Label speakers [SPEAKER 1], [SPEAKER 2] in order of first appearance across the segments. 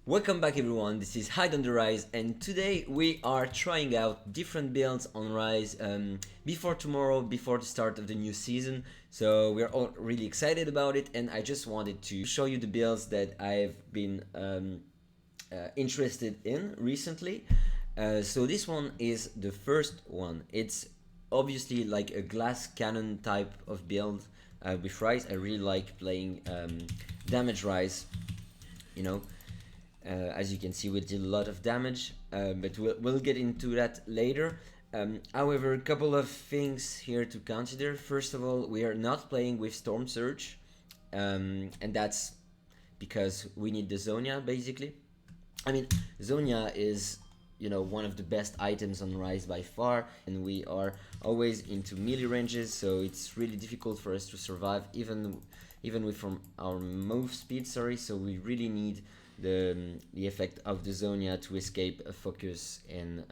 [SPEAKER 1] Welcome back everyone, this is Tanky Ryze, and today we are trying out different builds on Ryze before tomorrow, before the start of the new season. So we're all really excited about it, and I just wanted to show you the builds that I've been interested in recently. So this one is the first one. It's obviously like a glass cannon type of build with Ryze. I really like playing damage Ryze, you know. As you can see, we did a lot of damage, but we'll get into that later. However, a couple of things here to consider. First of all, we are not playing with Storm Surge, and that's because we need the Zonia, basically. I mean, Zonia is, one of the best items on Ryze by far, and we are always into melee ranges, so it's really difficult for us to survive, even with from our move speed. So we really need the effect of the Zonia to escape a focus and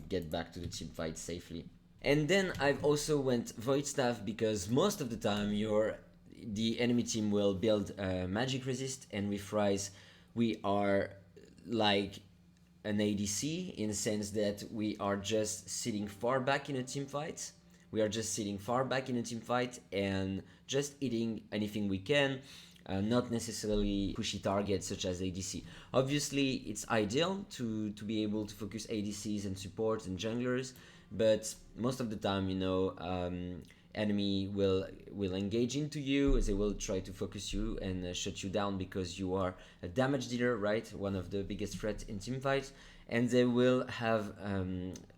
[SPEAKER 1] get back to the team fight safely. And then I've also went Void Staff because most of the time the enemy team will build magic resist, and with Ryze we are like an ADC in the sense that we are just sitting far back in a team fight. And just eating anything we can. Not necessarily pushy targets such as ADC. Obviously, it's ideal to be able to focus ADCs and supports and junglers, but most of the time, enemy will engage into you. They will try to focus you and shut you down because you are a damage dealer, right? One of the biggest threats in teamfights, and they will have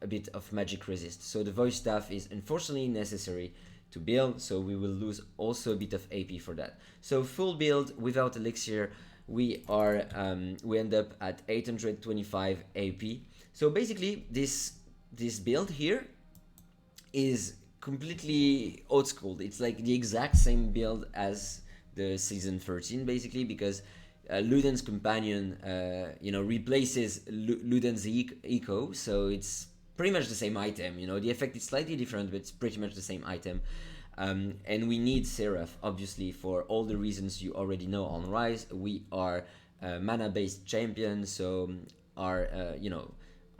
[SPEAKER 1] a bit of magic resist. So the Void Staff is unfortunately necessary to build, so we will lose also a bit of AP for that. So full build without elixir, we end up at 825 AP. So basically this build here is completely old school. It's like the exact same build as the season 13 basically, because Luden's companion replaces Luden's eco, so it's pretty much the same item. The effect is slightly different, but it's pretty much the same item. And we need Seraph, obviously, for all the reasons you already know on Ryze. We are mana-based champions, so our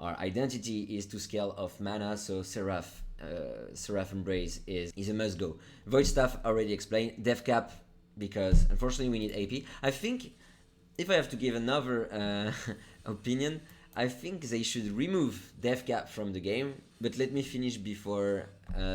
[SPEAKER 1] identity is to scale of mana. So Seraph Embrace is a must-go. Void Staff already explained. Death Cap, because unfortunately we need AP. I think, if I have to give another opinion, I think they should remove Death Cap from the game, but let me finish before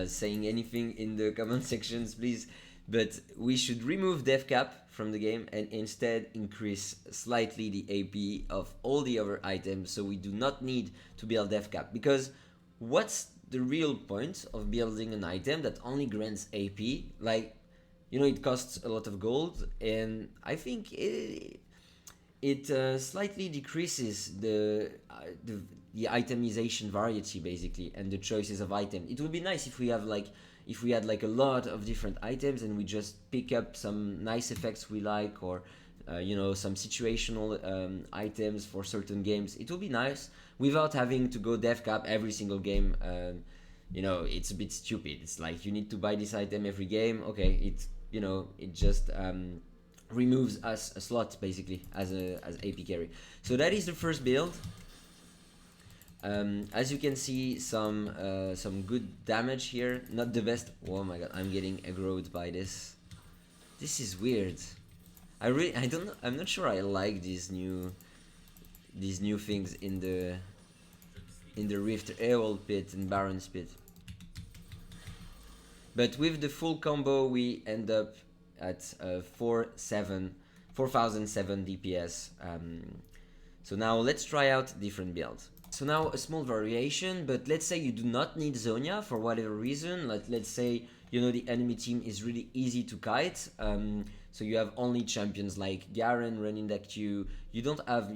[SPEAKER 1] saying anything in the comment sections, please. But we should remove Death Cap from the game and instead increase slightly the AP of all the other items, so we do not need to build Death Cap. Because what's the real point of building an item that only grants AP? Like, it costs a lot of gold, and I think it slightly decreases the itemization variety basically, and the choices of item. It would be nice if we had like a lot of different items and we just pick up some nice effects we like, or some situational items for certain games. It would be nice without having to go Death Cap every single game. It's a bit stupid. It's like you need to buy this item every game. Okay, it just removes us a slot basically as AP carry. So that is the first build. As you can see, some good damage here. Not the best. Oh my god, I'm getting aggroed by this. This is weird. I don't know. I'm not sure I like these new things in the Rift Emerald Pit and Baron's Pit. But with the full combo, we end up at 4007 DPS. So now let's try out different builds. So now a small variation, but let's say you do not need Zonia for whatever reason. Let's say the enemy team is really easy to kite. So you have only champions like Garen running that queue. You don't have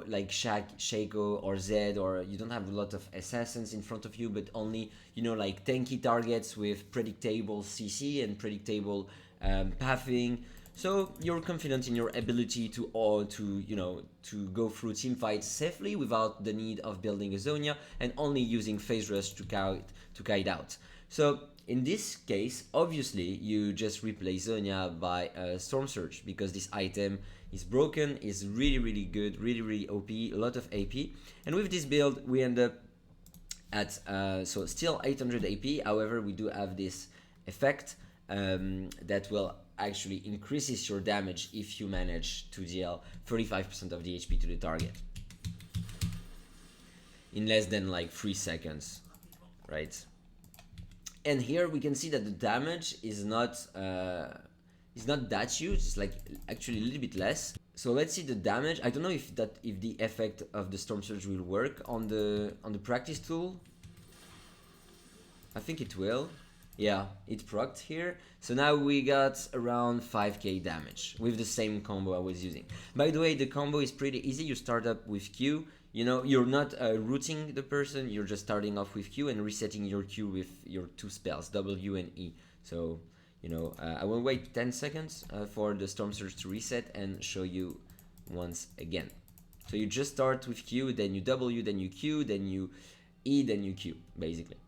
[SPEAKER 1] like Shaco or Zed, or you don't have a lot of assassins in front of you, but only like tanky targets with predictable CC and predictable pathing. So you're confident in your ability to go through team fights safely without the need of building a Zonia and only using phase rush to kite out. So In this case, obviously, you just replace Zonia by Storm Surge because this item is broken, is really good, really OP, a lot of AP. And with this build, we end up at so still 800 AP. However, we do have this effect that will actually increases your damage if you manage to deal 35% of the HP to the target in less than like 3 seconds, right? And here we can see that the damage is not that huge. It's like actually a little bit less. So let's see the damage. I don't know if the effect of the Storm Surge will work on the practice tool. I think it will. Yeah, it procced here. So now we got around 5k damage with the same combo I was using. By the way, the combo is pretty easy. You start up with Q. You know, you're not rooting the person. You're just starting off with Q and resetting your Q with your 2 spells, W and E. So, you know, I will wait 10 seconds for the Storm Surge to reset and show you once again. So you just start with Q, then you W, then you Q, then you E, then you Q, basically.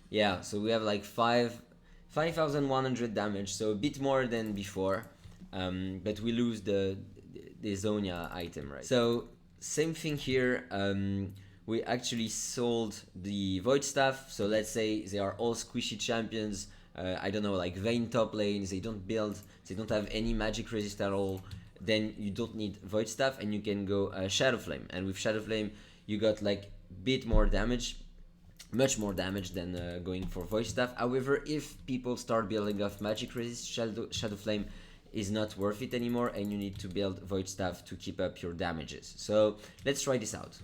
[SPEAKER 1] Yeah, so we have like 5,100 damage, so a bit more than before, but we lose the Zonia item, right? So same thing here. We actually sold the Void Staff. So let's say they are all squishy champions. I don't know, like Vayne top lanes. They don't build. They don't have any magic resist at all. Then you don't need Void Staff, and you can go Shadow Flame. And with Shadow Flame, you got like bit more damage. Much more damage than going for Void Staff. However, if people start building off magic resist, Shadow Flame is not worth it anymore, and you need to build Void Staff to keep up your damages. So let's try this out.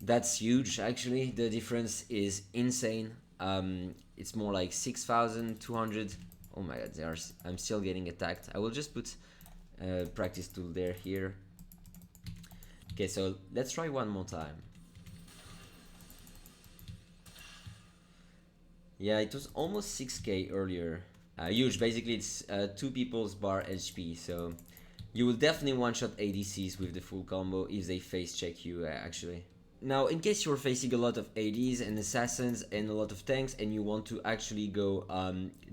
[SPEAKER 1] That's huge, actually. The difference is insane. It's more like 6,200. Oh my god, I'm still getting attacked. I will just put practice tool there here. Okay, so let's try one more time. Yeah, it was almost 6k earlier. Huge, basically it's 2 people's bar HP, so you will definitely one-shot ADCs with the full combo if they face check you, actually. Now, in case you're facing a lot of ADs and assassins and a lot of tanks and you want to actually go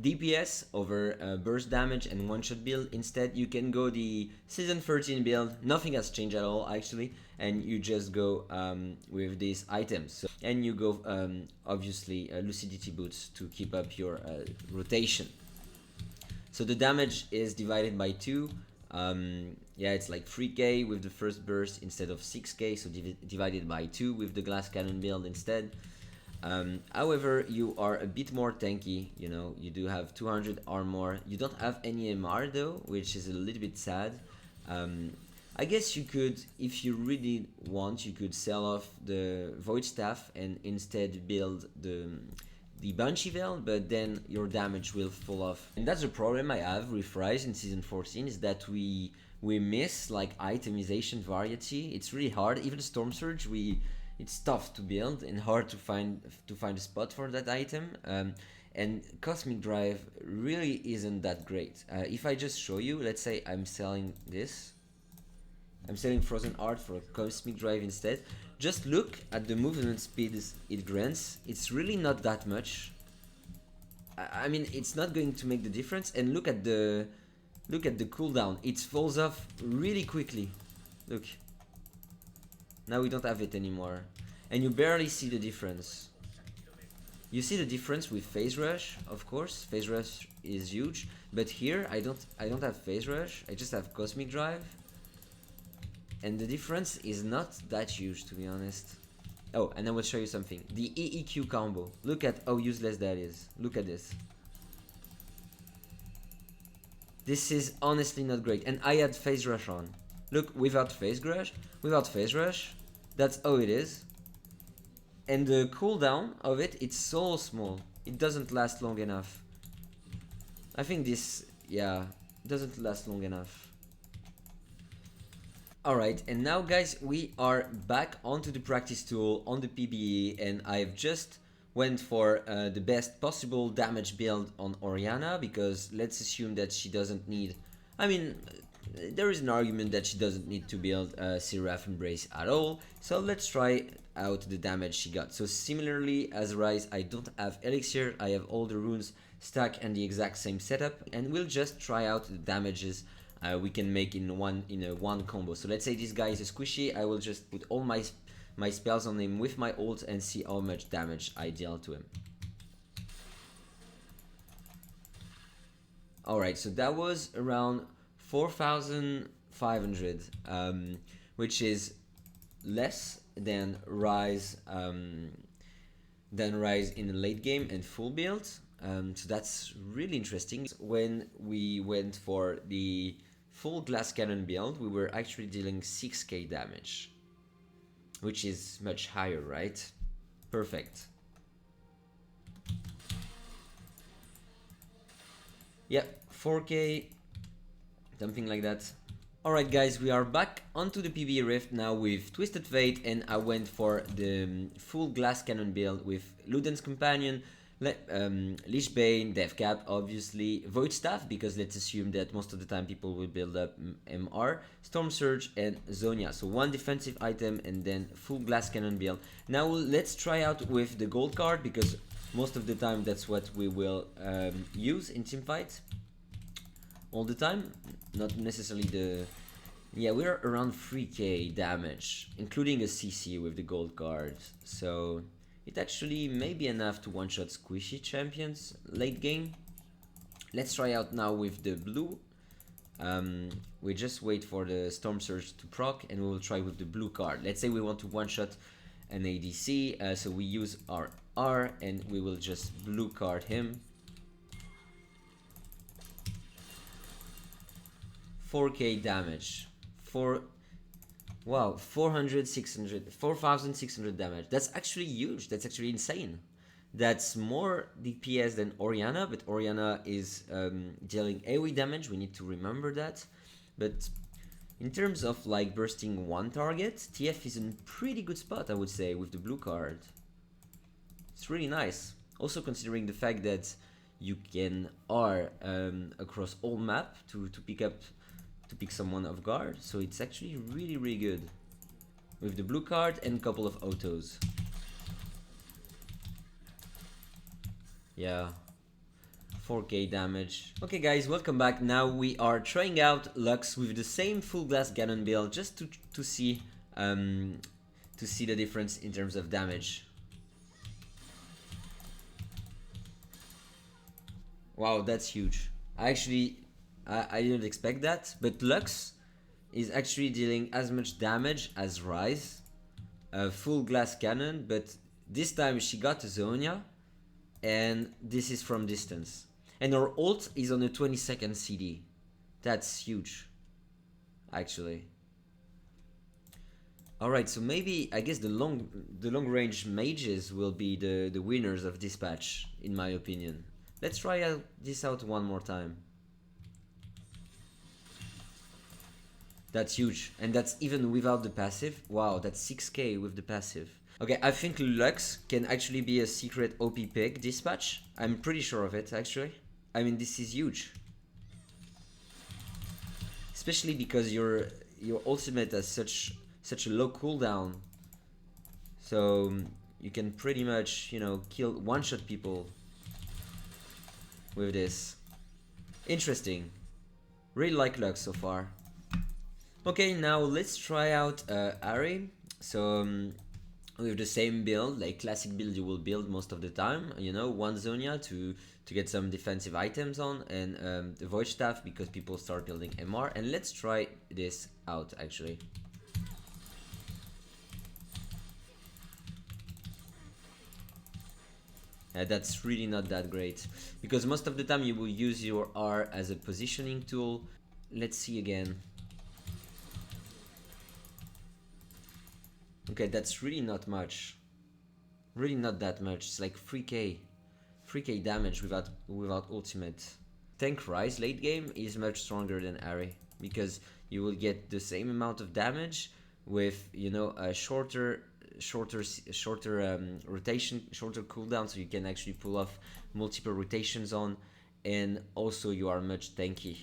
[SPEAKER 1] DPS over burst damage and one-shot build, instead you can go the Season 13 build. Nothing has changed at all, actually, and you just go with these items. So, and you go, obviously, Lucidity Boots to keep up your rotation. So the damage is divided by 2. Yeah, it's like 3k with the first burst instead of 6k, so divided by 2 with the glass cannon build instead. However, you are a bit more tanky, you know, you do have 200 armor. You don't have any MR though, which is a little bit sad. I guess you could, if you really want, you could sell off the Void Staff and instead build the Banshee Veil, but then your damage will fall off. And that's the problem I have with Ryze in Season 14, is that we miss like itemization variety. It's really hard. Even Storm Surge, it's tough to build and hard to find a spot for that item. And Cosmic Drive really isn't that great. If I just show you, let's say I'm selling this. I'm selling Frozen Art for a Cosmic Drive instead. Just look at the movement speed it grants. It's really not that much. I mean, it's not going to make the difference. And look at the cooldown. It falls off really quickly. Look. Now we don't have it anymore. And you barely see the difference. You see the difference with Phase Rush, of course. Phase Rush is huge. But here I don't have Phase Rush. I just have Cosmic Drive. And the difference is not that huge, to be honest. Oh, and I will show you something. The EEQ combo. Look at how useless that is. Look at this. This is honestly not great. And I had Phase Rush on. Look, without Phase Rush, that's how it is. And the cooldown of it, it's so small. It doesn't last long enough. I think this, yeah, doesn't last long enough. Alright, and now guys, we are back onto the practice tool on the PBE, and I've just went for the best possible damage build on Orianna, because let's assume that she doesn't need, I mean, there is an argument that she doesn't need to build a Seraph Embrace at all. So let's try out the damage she got. So similarly as Ryze, I don't have Elixir, I have all the runes stack and the exact same setup, and we'll just try out the damages we can make in a one combo. So let's say this guy is a squishy, I will just put all my spells on him with my ult and see how much damage I deal to him. Alright, so that was around 4,500, which is less than Ryze in the late game and full build. So that's really interesting. When we went for the full glass cannon build, we were actually dealing 6k damage, which is much higher, right? Perfect. Yep, 4k, something like that. Alright guys, we are back onto the PvE Rift now with Twisted Fate, and I went for the full glass cannon build with Luden's Companion, Lich Bane, Deathcap, obviously, Void Staff, because let's assume that most of the time people will build up MR, Storm Surge, and Zonia. So one defensive item and then full glass cannon build. Now let's try out with the gold card, because most of the time that's what we will use in teamfights. All the time, not necessarily the... Yeah, we're around 3k damage, including a CC with the gold card. So it actually may be enough to one-shot squishy champions late game. Let's try out now with the blue. We just wait for the Storm Surge to proc, and we will try with the blue card. Let's say we want to one-shot an ADC, so we use our R and we will just blue card him. 4k damage. Wow, 4,600 damage. That's actually huge. That's actually insane. That's more DPS than Orianna, but Orianna is dealing AoE damage. We need to remember that. But in terms of like bursting one target, TF is in a pretty good spot, I would say, with the blue card. It's really nice. Also considering the fact that you can R across all map to pick someone off guard, so it's actually really good with the blue card and a couple of autos. Yeah, 4k damage. Okay guys, welcome back. Now we are trying out Lux with the same full glass cannon build, just to see the difference in terms of damage. Wow, that's huge. I didn't expect that, but Lux is actually dealing as much damage as Ryze, full glass cannon, but this time she got Zonia, and this is from distance. And her ult is on a 20-second CD. That's huge, actually. Alright, so maybe, I guess the long range mages will be the winners of this patch, in my opinion. Let's try this out one more time. That's huge, and that's even without the passive. Wow, that's 6k with the passive. Okay, I think Lux can actually be a secret OP pick this patch. I'm pretty sure of it, actually. I mean, this is huge. Especially because your ultimate has such a low cooldown. So you can pretty much, you know, kill one-shot people with this. Interesting. Really like Lux so far. Okay, now let's try out Ahri. So with the same build, like classic build you will build most of the time, you know, one Zonia to get some defensive items on, and the Void Staff because people start building MR. And let's try this out actually. That's really not that great, because most of the time you will use your R as a positioning tool. Let's see again. Okay, that's really not much. Really not that much. It's like 3k damage without ultimate. Tanky Ryze late game is much stronger than Ahri, because you will get the same amount of damage with, you know, a shorter rotation, shorter cooldown, so you can actually pull off multiple rotations on, and also you are much tanky.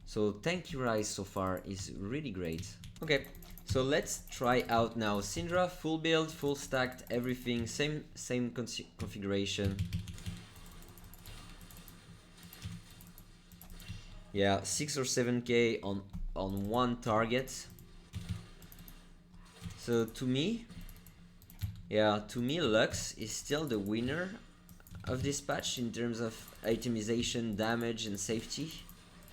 [SPEAKER 1] So Tanky Ryze so far is really great. Okay, so let's try out now Syndra, full build, full stacked, everything, same configuration. Yeah, 6 or 7k on one target. So to me Lux is still the winner of this patch in terms of itemization, damage and safety.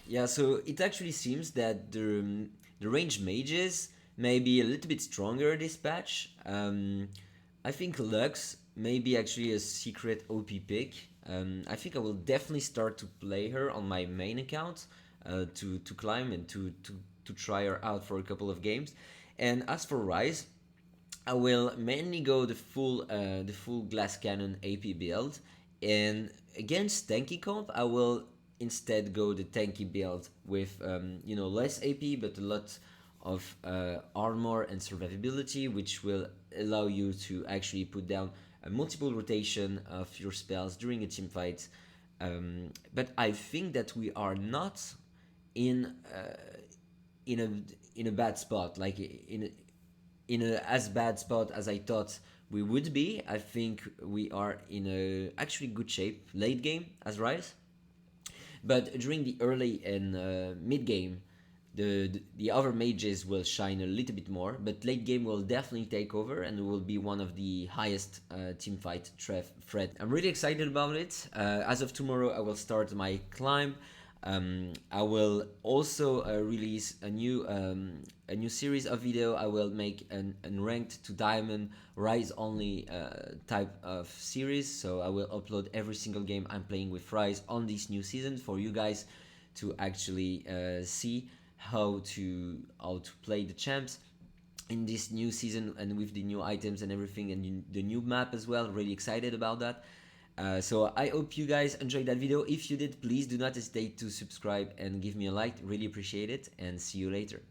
[SPEAKER 1] Yeah, so it actually seems that the range mages may be a little bit stronger this patch. I think Lux may be actually a secret OP pick. I think I will definitely start to play her on my main account to climb and to try her out for a couple of games. And as for Ryze, I will mainly go the full glass cannon AP build, and against tanky comp I will instead go the tanky build with less AP but a lot of armor and survivability, which will allow you to actually put down a multiple rotation of your spells during a team fight. But I think that we are not in in a bad spot, like in a as bad spot as I thought we would be. I think we are in a actually good shape late game as Ryze, but during the early and mid game, the other mages will shine a little bit more. But late game will definitely take over and will be one of the highest team fight threat. I'm really excited about it. As of tomorrow, I will start my climb. I will also release a new series of video. I will make an ranked to diamond Ryze only type of series. So I will upload every single game I'm playing with Ryze on this new season for you guys to actually see how to play the champs in this new season and with the new items and everything and the new map as well. Really excited about that. So I hope you guys enjoyed that video. If you did, please do not hesitate to subscribe and give me a like. Really appreciate it, and see you later.